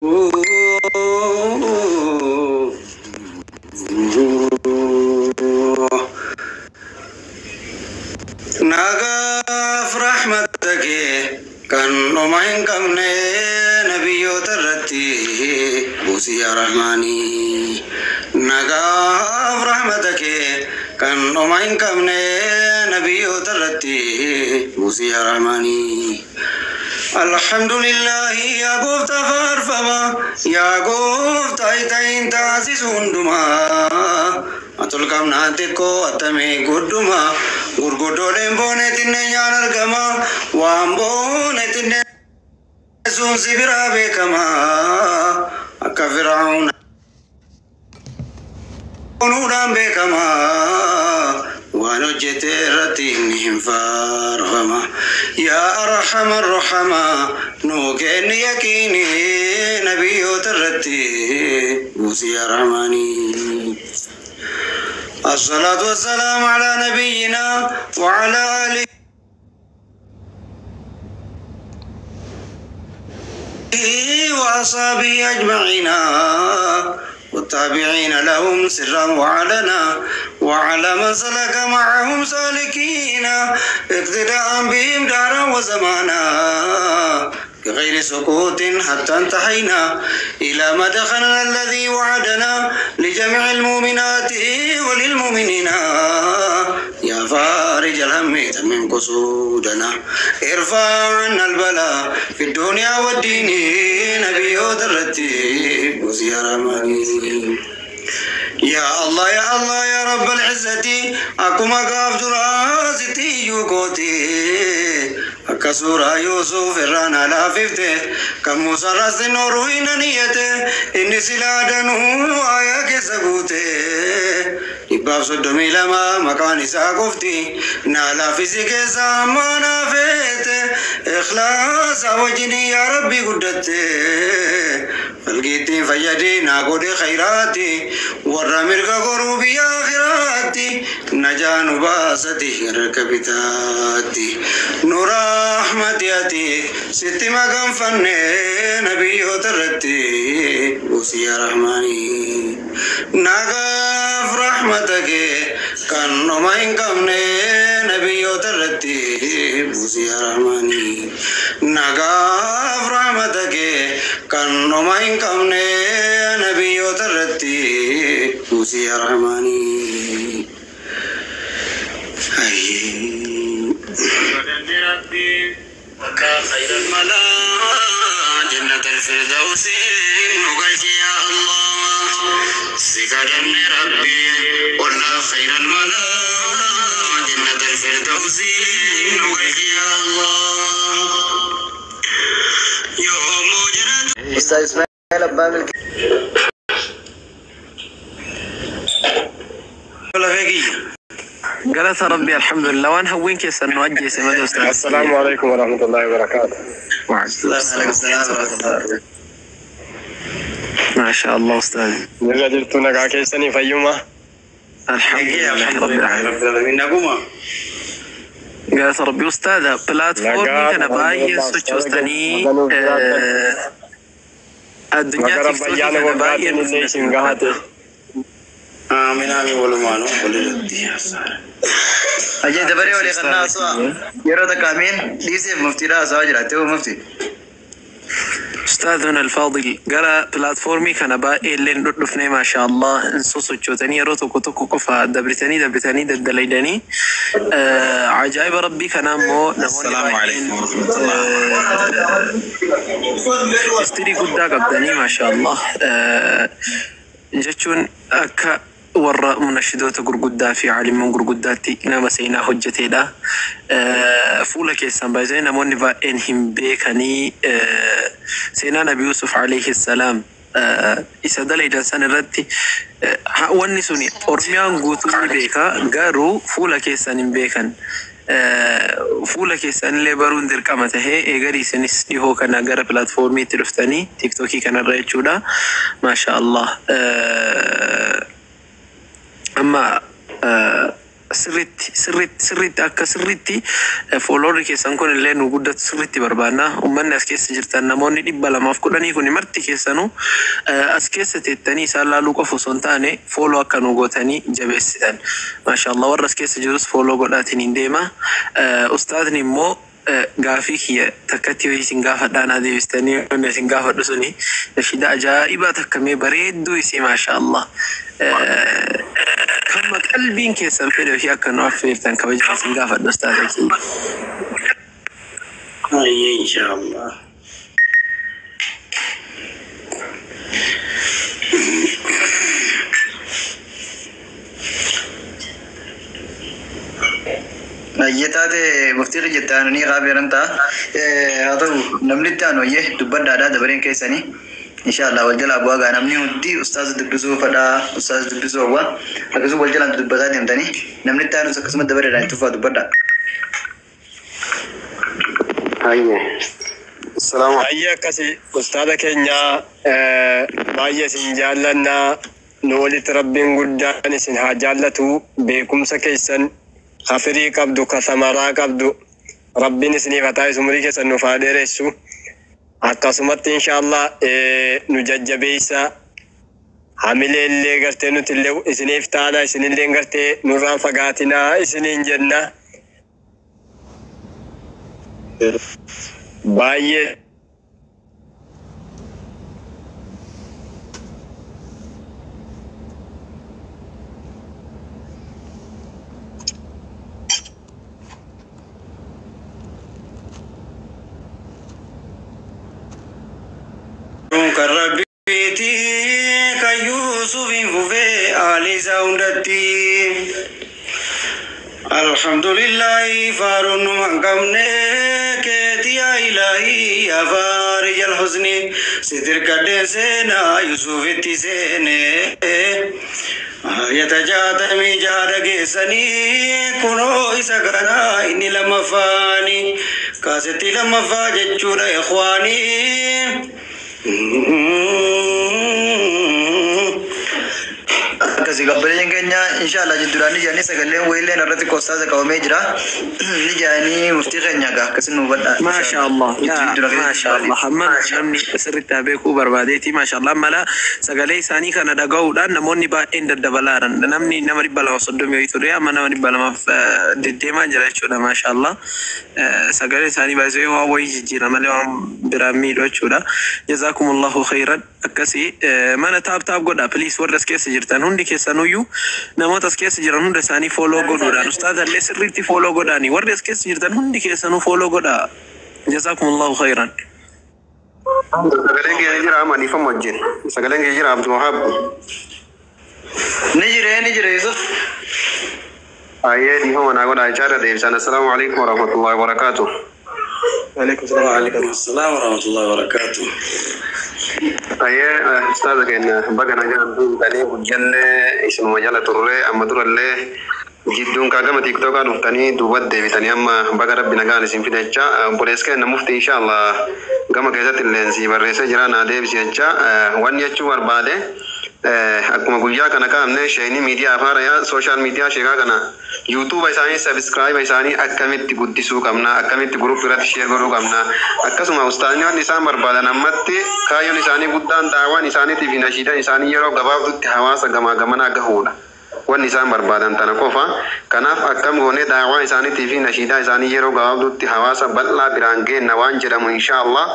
نغاف رحمتك كان نومين كمني نبيو ترتي بوسي يا رحماني نغاف رحمتك كان نومين كمني نبيو ترتي بوسي يا رحماني الحمد لله يا قوف تفرفما يا قوف تايتين تاسي سندما أتول كم ناتكو أتمي قدما غرغدو لمبونة تنيان الغما وامبونة تنيان سونسي برابي كما أكا فرعون ونودان بكما ونجت رتينهم فارغما يا أرحم الرحمة نوكين يكيني نبي ترتي بوسي رحماني الصلاة والسلام على نبينا وعلى آله وأصحابه أجمعين والتابعين لهم سرا وعلنا وعلى من سلك معهم سالكين اقتداء بهم دارا وزمانا بغير سكوت حتى انتهينا إلى ما دخلنا الذي وعدنا لجميع المؤمنات وللمؤمنين يا فارج الهم تمم قصودنا ارفع عنا البلاء في الدنيا والدين نبي درتي وزيا رحماني يا الله يا الله يا رب العزة أكما قاف درازتي يوكوتي أكسورا يوسف الرانا لاففته كم موسى راس النور نيته إني سلادنه آيا كسبوته إباب صدمي لما مكان ساقفتي نالا فيسك سامانا فيته إخلاص وجني يا ربي قدته فلقيتي فيدي ناقود خيراتي ورمرك قروبي آخراتي نجان باستي ركبتاتي نور رحمتي ستي مقام فني نبي ترتي وسي رحماني نغاف رحمتك كان نومين كمني نبي ترتي وسي رحماني نغاف رحمتك كان نومين كمني نبي ترتي وسي رحماني خير الملا جنة الفردوس نقيك يا الله سكرني ربي ولا خير الملا جنة الفردوس نقيك يا الله يوم وجرت أستاذ إسماعيل أبان قالت ربي الحمد لله. وانا هوين كيس نوجه سماد استاذ. السلام عليكم ورحمة الله وبركاته. وعليكم السلام ورحمة الله. ما شاء الله استاذ. نرجع جلتونا كاكيسني فيوما. الحمد لله رب العالمين. قالت ربي استاذ بلاتفورم كان باي سوتشوستني الدنيا تكتب كان باي آمين آمين ولمانو ولدي أجل دبري ولي خلنا أسوا يرى كامين ديسي مفتي لا أسوا جراتي هو مفتي أستاذنا الفاضل قال بلاتفورمي كان باقي اللي نرفني ما شاء الله نصوص الجوتاني روتو كتوكو كفا دبرتاني ددليداني عجائب ربي كان مو السلام عليكم ورحمة الله استري قدا قبداني ما شاء الله جتشون أكا ورا منشدوت غرغدا في عالم غرغداتي نما سينا حجتي دا فولا كيسان بايزين نموني با انهم بيكني سينا نبي يوسف عليه السلام إسادة ليدان سنردي واني سوني أرميان غوتوني بيكا غارو فولا كيسان بيكن فولا كيسان اللي بارون در قامته ايغري سنس يهو كان غار بلاتفورمي تلفتني تيك توكي كان رايتشودا ما شاء الله أما sirriitti akka sirriitti fooloorri keessan kun illee nu guddatu sirriitti barbaanna. Uummanni as keessa jirtan namoonni 210 kun marti keessanuu as keessa teettanii isaan laaluu qofa osoo hin taane fooloo akka nu gootanii jabeessitan. Maashaallah warra as keessa jirus fooloo godhaatiin hin deema. Ustaadni immoo gaafii kiyya takkatti yoo isin gaafadhaan adeemsitanii yoo isin gaafadhu suni nashiida ajaa'ibaa takkamee bareedduu isii maashaallah. Kama qalbiin keessan fedhe fi akka nu affeertan kabaja isin gaafadhu ustaadha kiyya. Inshallah. Ayyatate muftii jettaan ni qaabiran ta'a. Haa ta'u namni itti aanu ayyee dubbadhaadhaa dabareen keessanii. Inshallah wal jala bu'aa gaa namni hundi ustaaz dubbisuu fadhaa ustaaz dubbisuu hawwa akkasuma wal jalaan dubbataa deemtanii namni itti aanus akkasuma dabareedhaan itti ufaa dubbadhaa. Ayye akkasi ustaada keenya baay'ee isin jaallannaa nu walitti rabbiin guddaan isin haa jaallatu beekumsa keessan hafirii qabdu kasamaraa qabdu rabbiin isiniif haa taasisu umurii keessan nuuf haa dheeressu. Akkasumatti inshallah nu jajjabeessa hamilee illee gartee nuti illee isiniif taana isinillee gartee nurraan fagaatinaa isiniin jenna. Baay'ee كربيتي كيوسف فوفي آلي ساوندتي الحمد لله فارون من قمنك يا إلهي يا فارج الحزن ستر كدن سينا يوسف التسيني يتجاتمي جارك سني كنو إسقنا إني لما فاني كاستي لما فاجت إخواني Akkasii qabbaleen keenya inshallah jidduraan ijaanii sagaleen wayileen irratti qostaasa qabamee jira. Ijaanii muftii keenya gaa akkasii nu badhaa. Maashaallah maashaallah hamma namni sirriitti beekuu barbaadeeti maashaallah mala sagalee isaanii kana dhaga'uudhaan namoonni baay'een daddabalaaran namni nama 230 ture amma nama 200 deddeemaa jira jechuudha maashaallah. Sagalee isaanii baay'ee waa wayii jijjiira malee waan biraan miidhu jechuudha. Jazaakumullahu khairan akkasii mana taap godha please warra as keessa jirtan hundi keessanuyyuu namoota as keessa jiran hunda isaanii fooloo godhuudhaan ustaadha illee sirriitti fooloo godhaanii warri as keessa jirtan hundi keessanuu fooloo godhaa. Jazaakumullahu khairan. Sagaleen kee jira amma niifama wajjin. Sagaleen kee jira Abdul Wahab. Ni jira Yusuf. Ayyee niifama naa godhaa jechaadha deebisan. Assalaamu alaikum warahmatullahi wabarakatuh. وعليكم السلام ورحمة الله وبركاته. Ayyee ustaaza keenya baga nagaan duutanii hojjanne isinuma jala turre amma durallee jidduun kaagama tiktookaa dhuftanii duubatti deebitanii amma baga rabbi nagaan isin fide jecha obboleessa keenya muftii inshallah gama keessatti illee si barreessee jira naa deebisi jecha wanni jechuu barbaade akkuma guyyaa kana kaa'amne sheeni miidiyaa afaara sooshaal miidiyaa sheekaa kana yuutuuba isaanii sabiskiraayiba isaanii akkamitti guddisuu qabna akkamitti guruup irratti sheer godhuu qabna akkasuma ustaadni wanni isaan barbaadan ammatti kaayyoon isaanii guddaan daawwan isaaniitii fi nashiidan isaanii yeroo gabaabdutti hawaasa gamaa gamanaa gahuudha wanni isaan barbaadan tana qofa kanaaf akkam goonee daawwan isaaniitii fi nashiidaa isaanii yeroo gabaabdutti hawaasa bal'aa biraan geenna waan jedhamu inshaallah